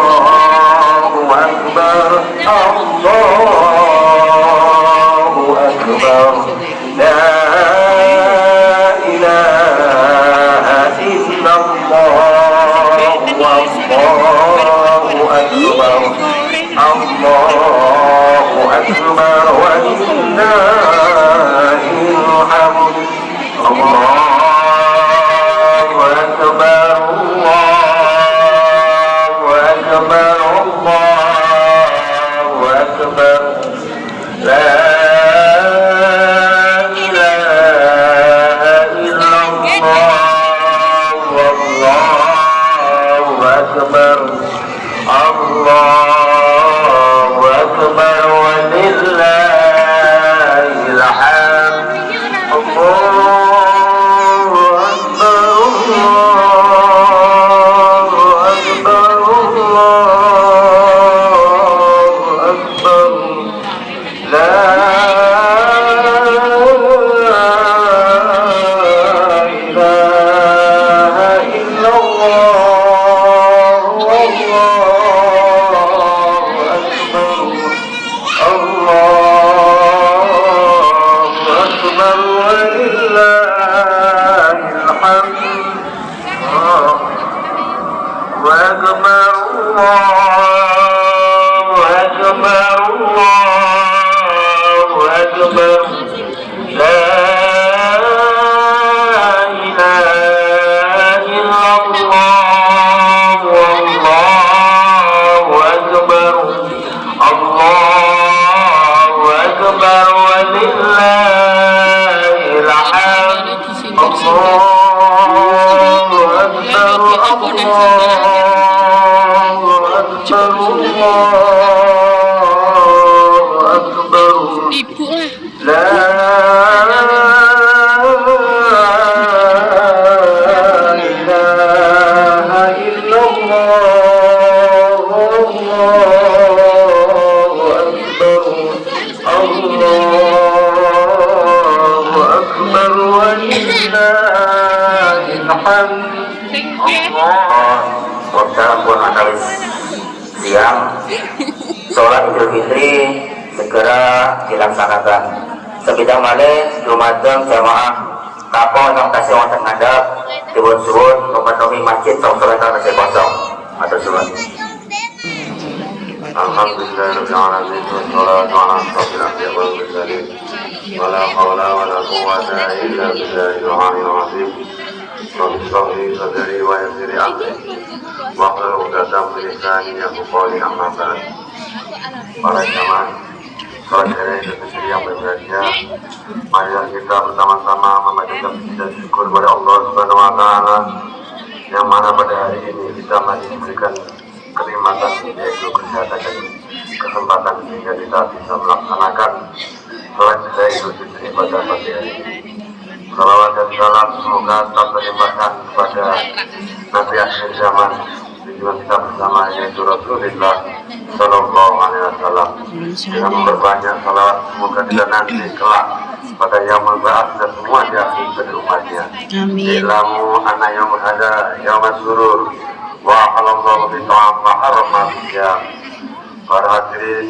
الله أكبر الله أكبر لا إله إلا الله والله أكبر الله أكبر ولله الحمد الله أكبر الله أكبر الله أكبر لا إله إلا الله والله أكبر الله أكبر ولله الحمد الله أكبر الله أكبر الله أكبر لا إله إلا الله والله أكبر الله أكبر ولله الحمد وأكبر الله أكبر الله أكبر لا إله إلا الله والله أكبر الله أكبر ولله الحمد الله أكبر الله أكبر Ibu lah. لا إله إلا الله والله أكبر الله أكبر ولله الحمد Wassalamualaikum analis siang sholat Idul Fitri segera dilaksanakan. Sebidang malih dumateng jamaah kapal yang tasih wonten ngandhap suwun-suwun memenuhi masjid sholat tasih kosong. Matur suwun. Alhamdulillahirabbil alamin wassalatu ala asyrofil anbiya'i wal mursalin wala haula wala quwwata illa billahil aliyyil azim. Rabbi shrah li sadri wa yassir li amri wahlul 'uqdatam min lisani yafqahu qawli amma ba'd. Para jamaah sholat Idul Fitri yang berbahagia, mari kita bersama-sama memanjatkan puji dan syukur kepada Allah Subhanahu wa taala yang mana pada hari ini kita masih diberikan kenikmatan yaitu kesehatan dan kesempatan sehingga kita bisa melaksanakan sholat Idul Fitri pada pagi hari ini. Salawat dan salam semoga tetap terlimpahkan kepada Nabi akhir zaman tujuan kita bersama yaitu Rasulullah Sallallahu Alaihi Wasallam. Dengan memperbanyak salawat semoga kita nanti kelak pada yaumul ba'ats dan semua di akhir dari umatnya. Amin. Ilamu anna yaumul hada yaumul surur wa halallahu bi ta'am wa harama biya. Para hadirin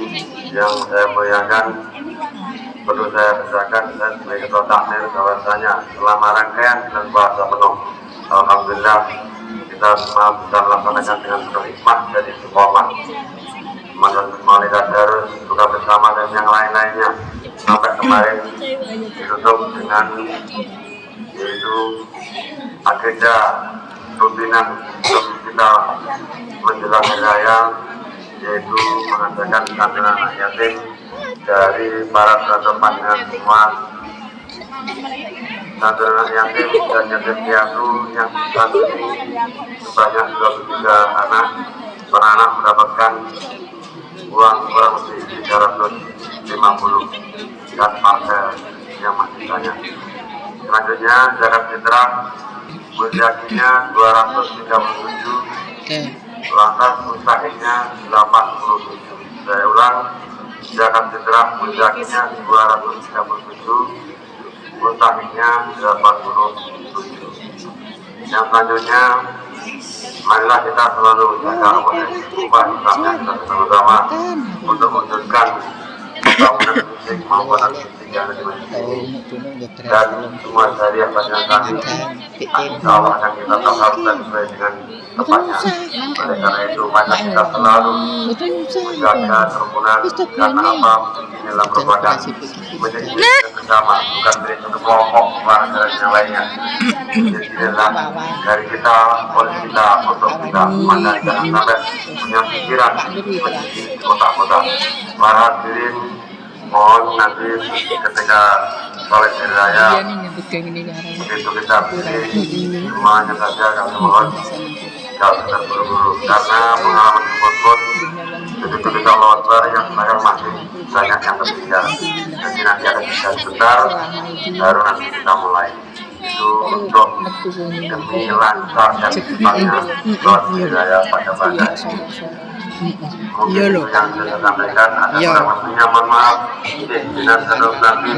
yang saya muliakan, perlu saya bacakan dan sebagai ketua takmir bahwasanya selama rangkaian dan puasa penuh, alhamdulillah kita semua bisa melaksanakan dengan penuh hikmah dan istiqomah. Melalui tadarus buka bersama dan yang lain-lainnya sampai kemarin ditutup dengan yaitu agenda rutinan untuk kita menjelang hari raya, yaitu mengadakan santunan anak yatim dari para penonton pandangan semua. Santunan anak yatim dan yatim piatu yang disantuni sebanyak 23 anak. Para anak mendapatkan uang kurang lebih 350 dan parcel yang masih banyak. Selanjutnya zakat fitrah mujahinya 237, lantas mustahiknya 87. Saya ulang, zakat fitrah mujahinya 237, mustahiknya 87. Yang selanjutnya Marilah kita selalu jaga ubah Islamnya kita bersama-sama untuk mewujudkan bangunan fisik maupun fisik yang ada di masjid ini dan semua syariah bacaan kami insya Allah akan kita terhapuskan sesuai dengan tempatnya. Oleh karena itu mari kita selalu menjaga kerukunan karena apa dalam perbuatan menjadi bersama bukan menjadi kelompok dan yang lainnya. Jadilah dari kita oleh kita untuk kita maka jangan sampai punya pikiran menjadi kota-kota. Para hadirin mohon nanti ketika sholat hari raya begitu kita pilih semuanya saja kami mohon jangan terburu-buru karena pengalaman tersebut begitu kita lewat yang saya masih banyak yang tertinggal. Jadi nanti ada kita sebentar baru nanti kita mulai itu untuk demi lancar dan cepatnya sholat hari raya pada mungkin yang saya sampaikan ada kurang mohon maaf. Dengan senang nanti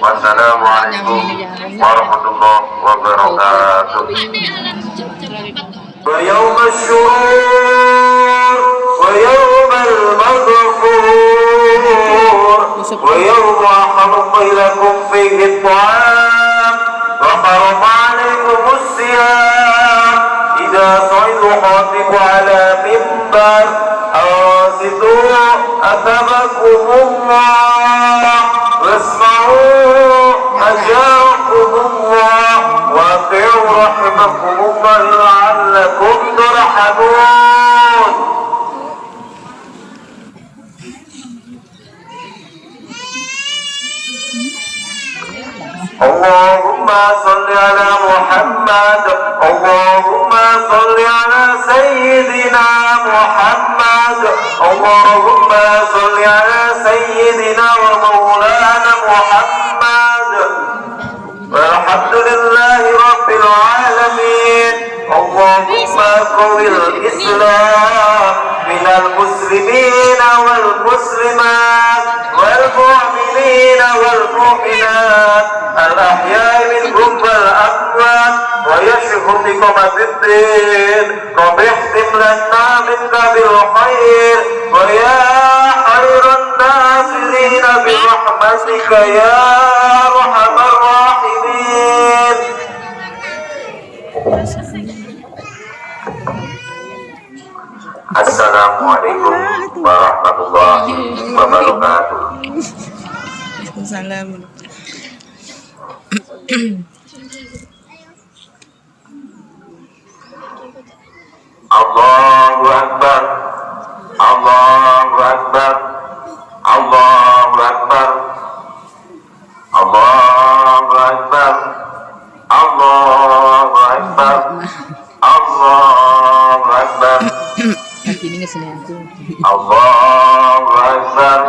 wassalamualaikum warahmatullahi wabarakatuh. Wa yawmal syurur wa yawmal maghfur wa yawma haramakum fihi at-ta'am wa harama 'alaykumus siyam idza sa'idul khatib 'ala mimbar أنصتوا أثابكم الله واسمعوا أجابكم الله وأطيعوا رحمكم الله لعلكم ترحمون. اللهم صل على محمد اللهم صل على سيدنا محمد اللهم صل على سيدنا ومولانا محمد والحمد لله رب العالمين. اللهم قو الإسلام من المسلمين والمسلمات والمؤمنين والمؤمنات الأحياء منهم والأموات ويشف بقمة الدين رب اختم لنا منك بالخير ويا خير الناصرين برحمتك يا أرحم الراحمين. Assalamualaikum warahmatullahi wabarakatuh. Salam. Allahu Akbar, Allahu Akbar, Allahu Akbar, Allahu Akbar, Allahu Akbar, Allahu Akbar. Ini kesini aku. Allahu Akbar,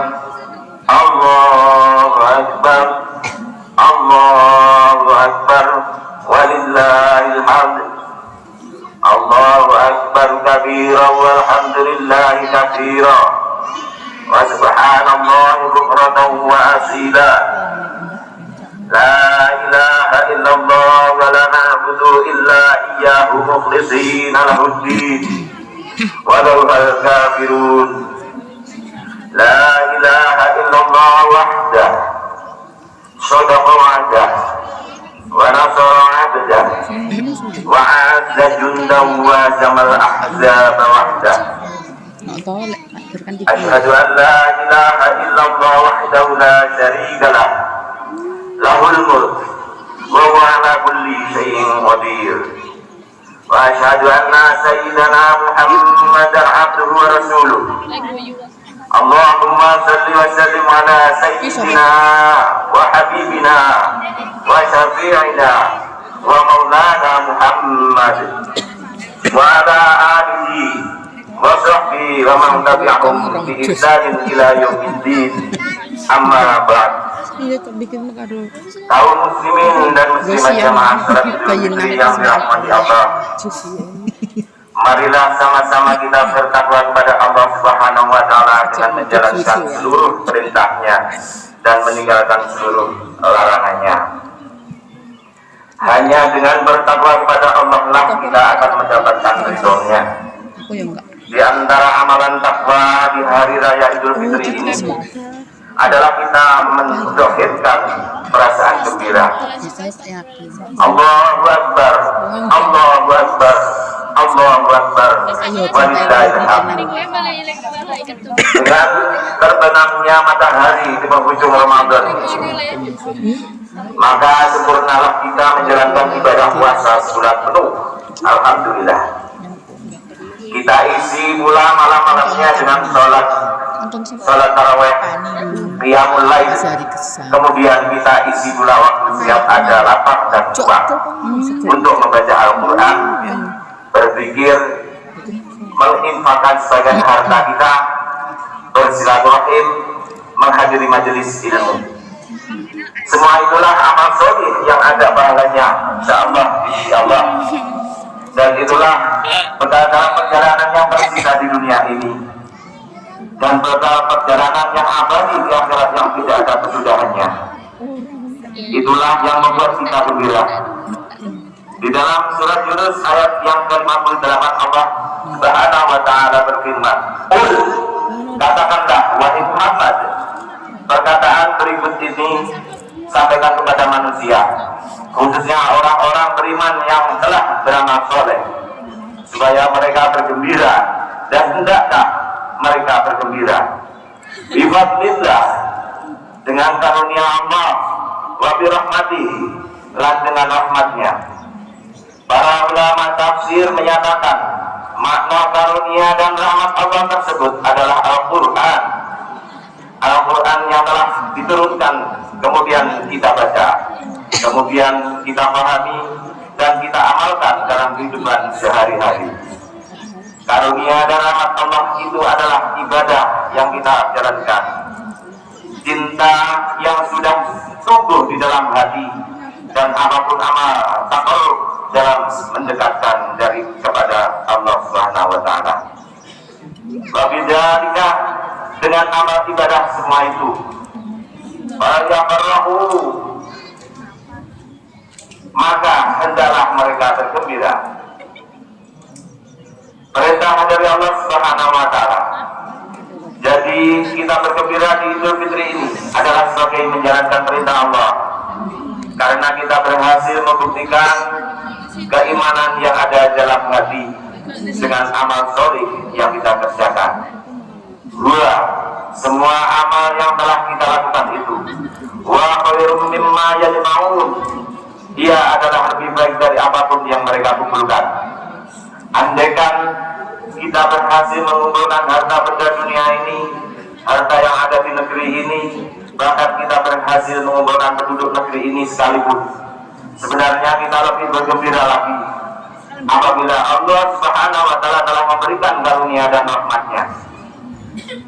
Allahu Akbar, Allahu Akbar, walillahil hamd. Allahu Akbar kabira walhamdulillahi katsira wa subhanallahi bukratan wa asila. La ilaha illallah wa la na'budu illa iyyahu mukhlishina lahuddin walau al-kafirun. La ilaha illallah wahdah sadaqa wa'dah wa nasara 'abdah wa 'azza jundahu wa jamal ahzab wahdah. Asyhadu an la ilaha illallah wahdahu la syarika lah lahul mulk wa huwa 'ala kulli syai'in qadir. وأشهد أن سيدنا محمدا عبده ورسوله. اللهم صل وسلم على سيدنا وحبيبنا وشفيعنا ومولانا محمد وعلى آله وصحبه ومن تبعهم بإحسان إلى يوم الدين. أما بعد. Kaum muslimin dan muslimat jamaah salat Idul yang dirahmati Allah, marilah sama-sama kita bertakwa kepada Allah Subhanahu wa taala dengan menjalankan seluruh perintahnya dan meninggalkan seluruh larangannya. Hanya dengan bertakwa kepada Allah lah kita akan mendapatkan ridhonya. Aku yang enggak. Di antara amalan takwa di hari raya Idul Fitri ini adalah kita mendohirkan perasaan gembira. Saya yakin. Allahu Akbar, Allahu Akbar, Allahu Akbar, walillahil hamd. Dengan terbenamnya matahari di penghujung Ramadan, maka sempurnalah kita menjalankan ibadah puasa sebulan penuh. Alhamdulillah. Kita isi pula malam-malamnya dengan sholat taraweh, qiyamul lail. Kemudian kita isi pula waktu siap ada lapang dan luang untuk membaca Al-Quran, berzikir, menginfakkan sebagian harta kita, bersilaturahim, menghadiri majelis ilmu. Semua itulah amal soleh yang ada pahalanya, insyaallah. Dan itulah bekal perjalanan yang tersisa di dunia ini, dan bekal perjalanan yang abadi di akhirat yang tidak ada kesudahannya. Itulah yang membuat kita gembira. Di dalam surat Yunus ayat yang ke-58 Allah Subhanahu wa taala berfirman, "Qul," katakanlah wahai Muhammad, perkataan berikut ini sampaikan kepada manusia, khususnya orang-orang beriman yang telah beramal soleh, supaya mereka bergembira. Dan hendaklah mereka bergembira bifadlillah, dengan karunia Allah, wa birahmatihi, dan dengan rahmatnya. Para ulama tafsir menyatakan makna karunia dan rahmat Allah tersebut adalah Al-Quran. Al-Quran yang telah diturunkan, kemudian kita baca, kemudian kita pahami, dan kita amalkan dalam kehidupan sehari-hari. Karunia dan rahmat Allah itu adalah ibadah yang kita jalankan, cinta yang sudah tumbuh di dalam hati, dan apapun amal takarrub dalam mendekatkan dari kepada Allah Subhanahu wa taala. Wabidzalika, dengan amal ibadah semua itu, fayafrahu, maka hendaklah mereka bergembira. Perintah dari Allah Subhanahu wa taala. Jadi kita bergembira di Idul Fitri ini adalah sebagai menjalankan perintah Allah, karena kita berhasil membuktikan keimanan yang ada dalam hati dengan amal soleh yang kita kerjakan. Dua, semua amal yang telah kita lakukan itu, wa khairum mimma yajma'un, dia adalah lebih baik dari apapun yang mereka kumpulkan. Andaikan kita berhasil mengumpulkan harta benda dunia ini, harta yang ada di negeri ini, bahkan kita berhasil mengumpulkan penduduk negeri ini sekalipun, sebenarnya kita lebih bergembira lagi apabila Allah Subhanahu wa taala telah memberikan karunia dan rahmatnya.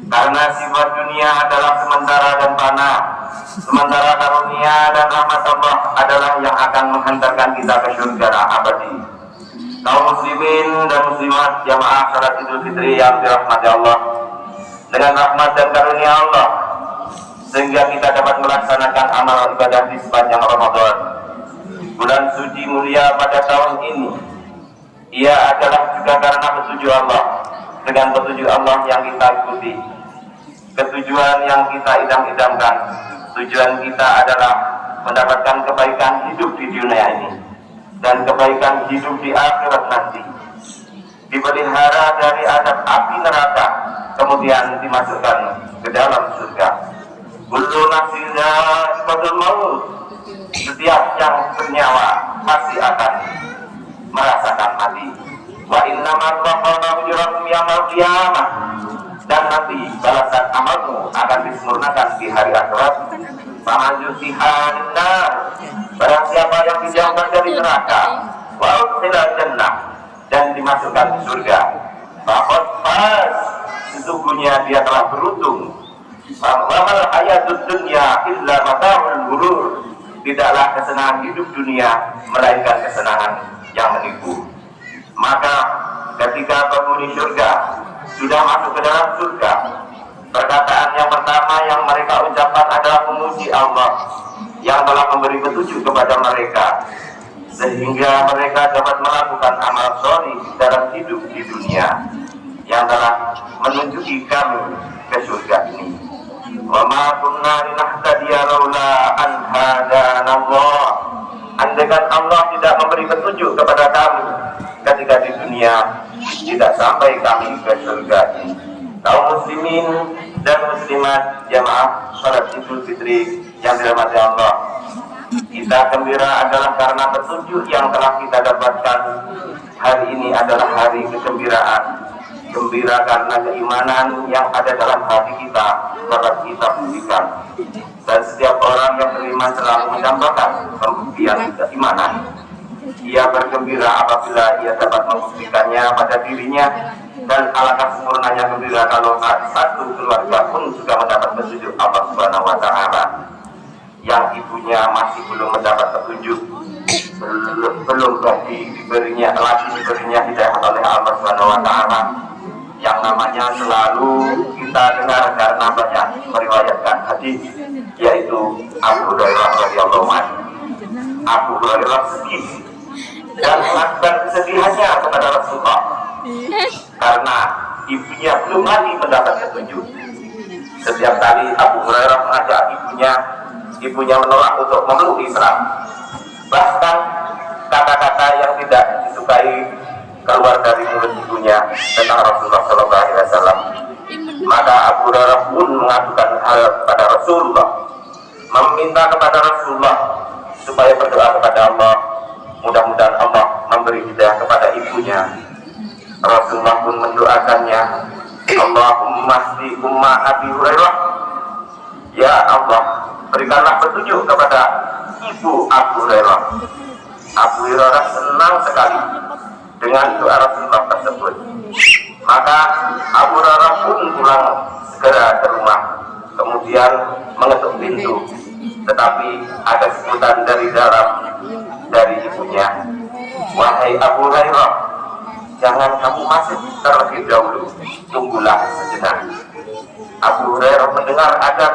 Karena sifat dunia adalah sementara dan fana, sementara karunia dan rahmat Allah adalah yang akan menghantarkan kita ke surga abadi. Kaum muslimin dan muslimat jamaah salat Idul Fitri yang dirahmati Allah, dengan rahmat dan karunia Allah, sehingga kita dapat melaksanakan amal ibadah di sepanjang Ramadan, bulan suci mulia pada tahun ini. Ia adalah juga karena petunjuk Allah, dengan petunjuk Allah yang kita ikuti, ketujuan yang kita idam-idamkan. Tujuan kita adalah mendapatkan kebaikan hidup di dunia ini dan kebaikan hidup di akhirat nanti, dipelihara dari azab api neraka, kemudian dimasukkan ke dalam surga. Kullu nafsin dha'iqatul maut, setiap yang bernyawa pasti akan merasakan mati. Wa innamal tuwaffawna ujurakum yaumil qiyamah, dan nanti balasan amalmu akan disempurnakan di hari akhirat. Faman yusihan nar, barang siapa yang dijauhkan dari neraka, wa udkhilal jannah, dan dimasukkan ke surga, faqad faz, sesungguhnya dia telah beruntung. Famal hayatud dunya illa mata'ul ghurur, tidaklah kesenangan hidup dunia melainkan kesenangan yang menipu. Maka ketika penghuni surga sudah masuk ke dalam surga, perkataan yang pertama yang mereka ucapkan adalah memuji Allah yang telah memberi petunjuk kepada mereka, sehingga mereka dapat melakukan amal soleh dalam hidup di dunia yang telah menunjuki kami ke surga ini. Wa ma kunna linahtadiya laula an hadanallah. Andaikan Allah tidak memberi petunjuk kepada kami ketika di dunia, tidak sampai kami ke surga ini. Kaum muslimin dan muslimat jamaah salat Idul Fitri yang dirahmati Allah, kita gembira adalah karena petunjuk yang telah kita dapatkan. Hari ini adalah hari kegembiraan. Gembira karena keimanan yang ada dalam hati kita dapat kita buktikan. Dan setiap orang yang beriman selalu menambahkan pembuktian keimanan. Ia bergembira apabila ia dapat membuktikannya pada dirinya. Dan alangkah sempurnanya gembira kalau satu keluarga pun juga mendapat petunjuk Allah Subhanahu wa Ta'ala. Yang ibunya masih belum mendapat petunjuk, belum diberinya hidayah oleh Allah Subhanahu wa Ta'ala, yang namanya selalu kita dengar karena banyak meriwayatkan hadis, yaitu Abu Hurairah radhiyallahu anhu. Abu Hurairah sedih dan mengajukan kesedihannya kepada Rasulullah karena ibunya belum lagi mendapat petunjuk. Setiap kali Abu Hurairah mengajak ibunya menolak untuk memeluk Islam. Bahkan kata-kata yang tidak disukai keluar dari mulut ibunya tentang Rasulullah SAW. Maka Abu Hurairah pun mengadukan hal pada Rasulullah, meminta kepada Rasulullah supaya berdoa kepada Allah, mudah-mudahan Allah memberi hidayah kepada ibunya. Rasulullah pun mendoakannya, Allahumma hdi umma Abi Hurairah, ya Allah berikanlah petunjuk kepada ibu Abu Hurairah. Abu Hurairah senang sekali dengan doa Rasulullah tersebut. Maka Abu Hurairah pun pulang segera ke rumah, kemudian mengetuk pintu. Tetapi ada sebutan dari dalam dari ibunya, wahai Abu Hurairah, jangan kamu masuk terlebih dahulu, tunggulah sejenak. Abu Hurairah mendengar ada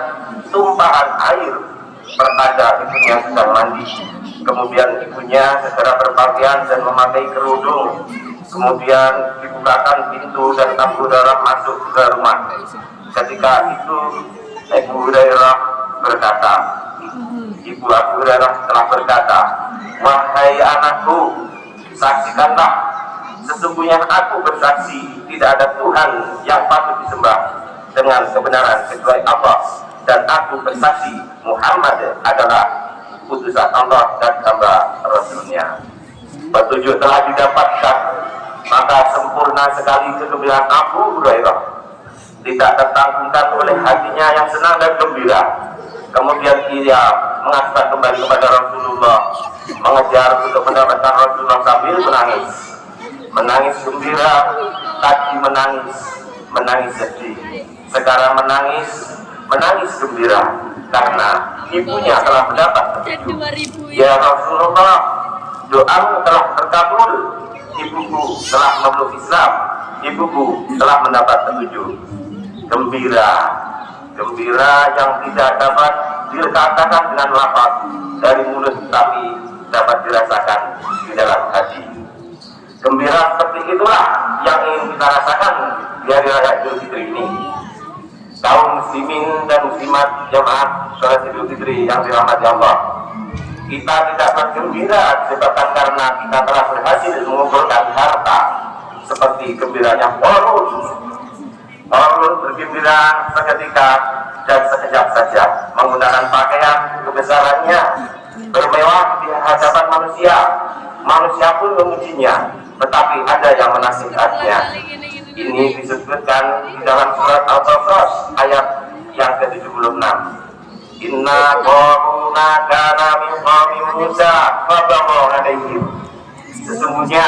tumpahan air pertanda ibunya sedang mandi. Kemudian ibunya segera berpakaian dan memakai kerudung. Kemudian dibukakan pintu dan Abu Hurairah masuk ke rumah. Ketika itu Abu Hurairah berkata, ibu Abu Hurairah telah berkata, wahai anakku, saksikanlah, sesungguhnya aku bersaksi tidak ada Tuhan yang patut disembah dengan kebenaran kecuali Allah, dan aku bersaksi Muhammad adalah utusan Allah dan hamba Rasulnya. Petunjuk telah didapatkan, maka sempurna sekali kegembiraan Abu Hurairah, tidak tertangguhkan oleh hatinya yang senang dan gembira. Kemudian ia mengajukan kembali kepada Rasulullah, mengejar untuk mendapatkan Rasulullah sambil menangis gembira. Tadi menangis sedih, sekarang menangis gembira karena ibunya telah mendapat petunjuk. Ya Rasulullah, doamu telah terkabul, ibuku telah memeluk Islam, ibuku telah mendapat petunjuk. Gembira yang tidak dapat dikatakan dengan lafaz dari mulut, tapi dapat dirasakan di dalam hati. Gembira seperti itulah yang ingin kita rasakan di hari raya Idul Fitri ini. Kaum muslimin dan muslimat jamaah salat Idul Fitri yang dirahmati Allah, kita tidak bergembira disebabkan karena kita telah berhasil mengumpulkan harta seperti gembiranya Qarun bergembira seketika dan sekejap saja menggunakan pakaian kebesarannya bermewah di hadapan manusia pun memujinya, tetapi ada yang menasihatinya. Ini disebutkan di dalam surat Al-Qasas ayat yang ke-76. Inna Qaruna kana min qaumi Musa fabagha alaihim. Sesungguhnya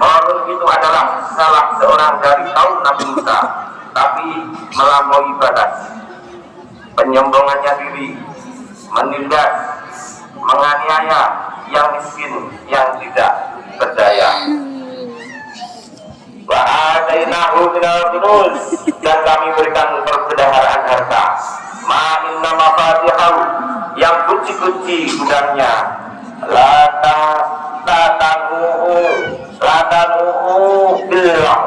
Qarun itu adalah salah seorang dari kaum Nabi Musa, tapi melampaui batas. Penyombongannya diri, menindas, menganiaya yang miskin, yang tidak berdaya. Wa atainahu minal kunuz, dan kami berikan perbendaharaan harta. Ma inna mafatihahu, yang kunci-kunci gudangnya, la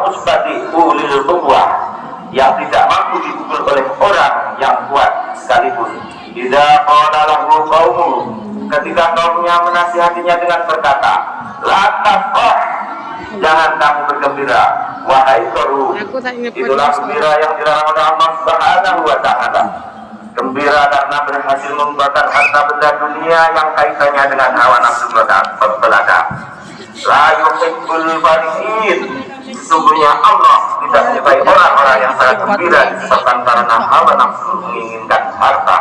musbati ulil quwwah, yang tidak mampu dipukul oleh orang yang kuat sekalipun. Idza qala lahu qaumuhu, ketika kaumnya menasihatinya dengan berkata, la tafrah, jangan kamu bergembira, wahai Qarun. Itulah gembira yang dilarang oleh Allah Subhanahu wa taala. Gembira karena berhasil membakar harta benda dunia yang kaitannya dengan hawa nafsu belaka. La yuhibbul farihin, sesungguhnya Allah tidak menyukai orang-orang yang sangat gembira disebabkan karena hawa nafsu menginginkan harta.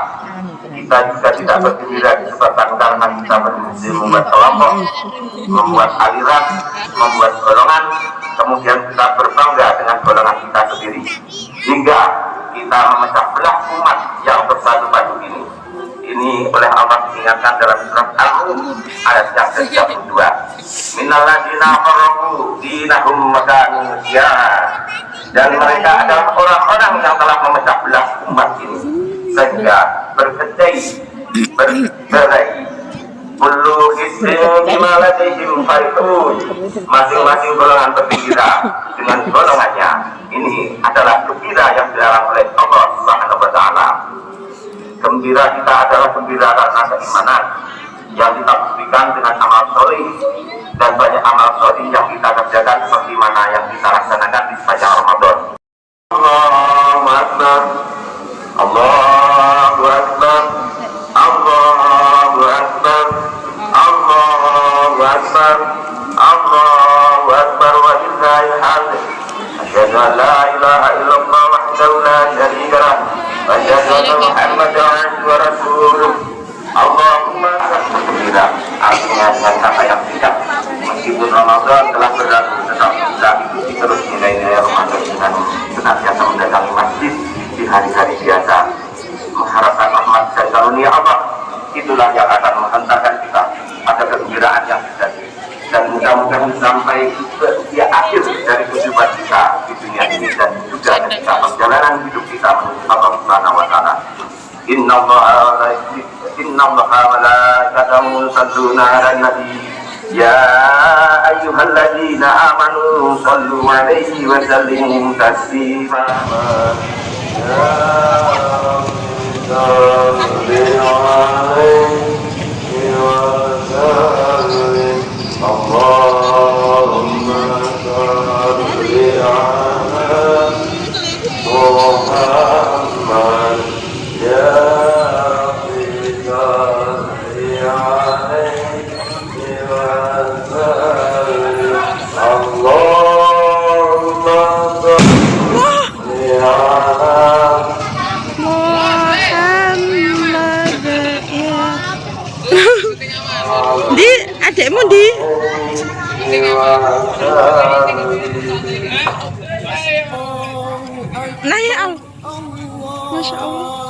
Kita juga tidak bergembira disebabkan karena kita berhasil membuat kelompok, membuat aliran, membuat golongan, kemudian kita berbangga dengan golongan kita sendiri, hingga kita memecah belah umat yang bersatu padu ini. Ini oleh Allah diingatkan dalam surat Al-Rum ayat yang ke-32. Minal ladzina farraqu dinahum makanu syi'an, dan mereka adalah orang-orang yang telah memecah belah umat ini sehingga berkecai, bercerai. Kullu hizbin bima ladaihim farihun, masing-masing golongan bergembira dengan golongannya. Ini adalah gembira yang dilarang oleh Allah Subhanahu wa taala. Gembira kita adalah gembira karena keimanan yang kita buktikan dengan amal soleh, dan banyak amal soleh yang kita kerjakan seperti mana yang kita laksanakan di sepanjang Ramadan. Allahu Akbar, Allahu Akbar, Allahu Akbar, Allahu Akbar, Allahu Akbar wa lillahil hamd. Asyhadu an la ilaha illallah wahdahu la syarika lah, wa asyhadu anna Muhammadan abduhu wa rasuluh. Allahumma gembira, artinya dengan kata yang tidak, meskipun Ramadan telah berlalu, tetap kita ikuti terus nilai-nilai Ramadan dengan senantiasa mendatangi masjid di hari-hari biasa, mengharapkan rahmat dan karunia Allah. Itulah yang akan menghantarkan kita pada kegembiraan yang sejati, dan mudah-mudahan sampai ke usia akhir dari kehidupan kita di dunia ini, dan juga ketika perjalanan hidup kita menuju Allah Subhanahu wa taala. Innallaha wa malaikatahu yusholluna 'alan nabi, ya ayyuhalladzina amanu shallu 'alaihi wa sallimu taslima. Allahumma shalli 'ala Muhammad, ya Rabbi shalli 'alaihi wa sallim. Allahumma shalli 'ala Di adekmu di nah ya Allah, Masya Allah.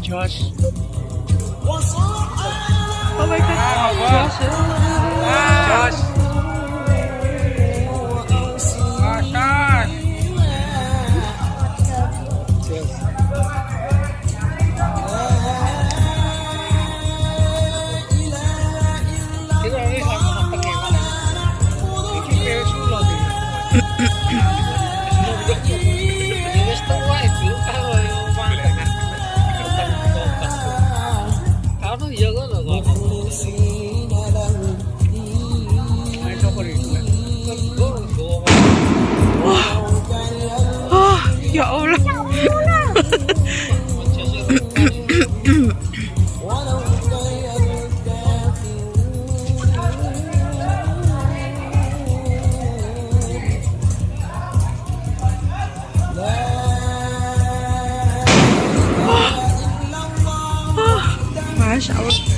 Josh. Oh my god. Josh. Josh. Oh, ya Allah. Masya Allah.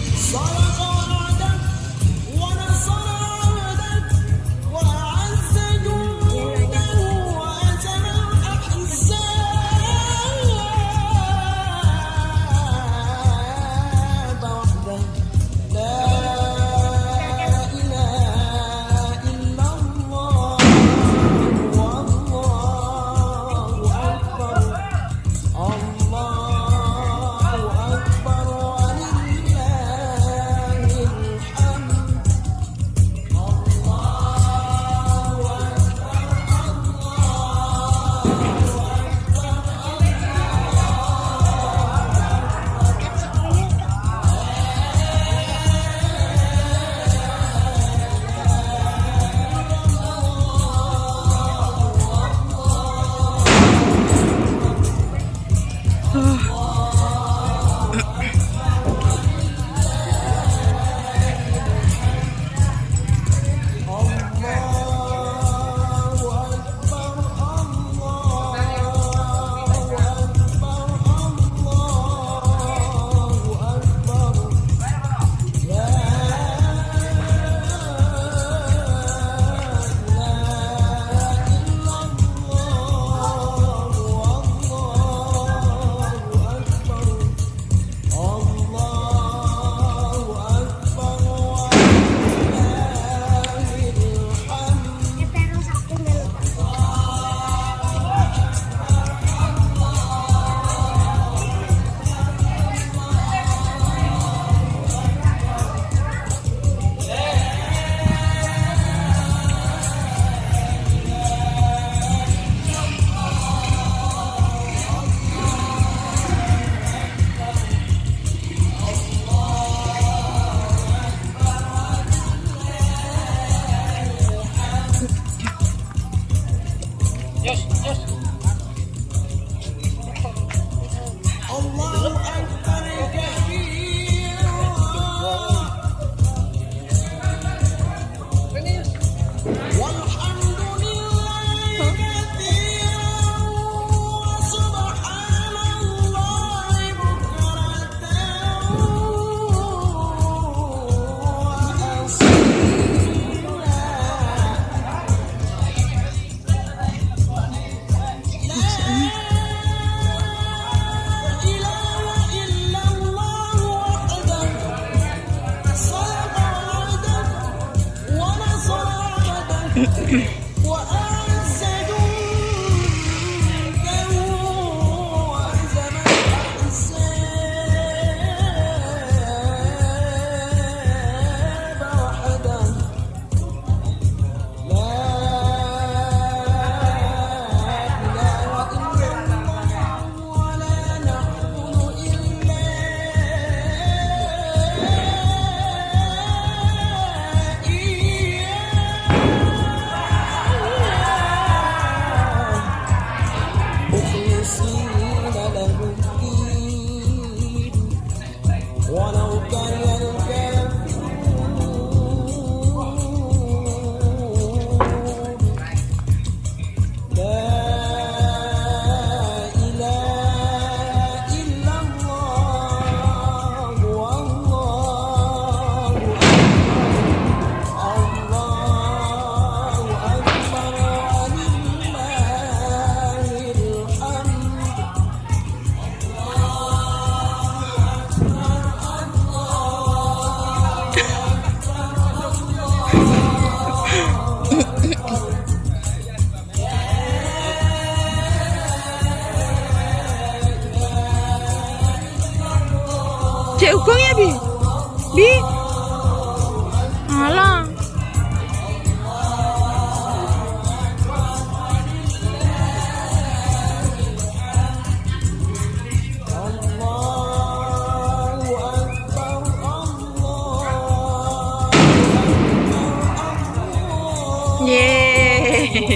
Yeay.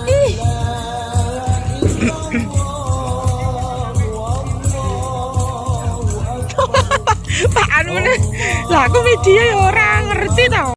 Ih. Pak Anu lah aku media ya orang ngerti tau.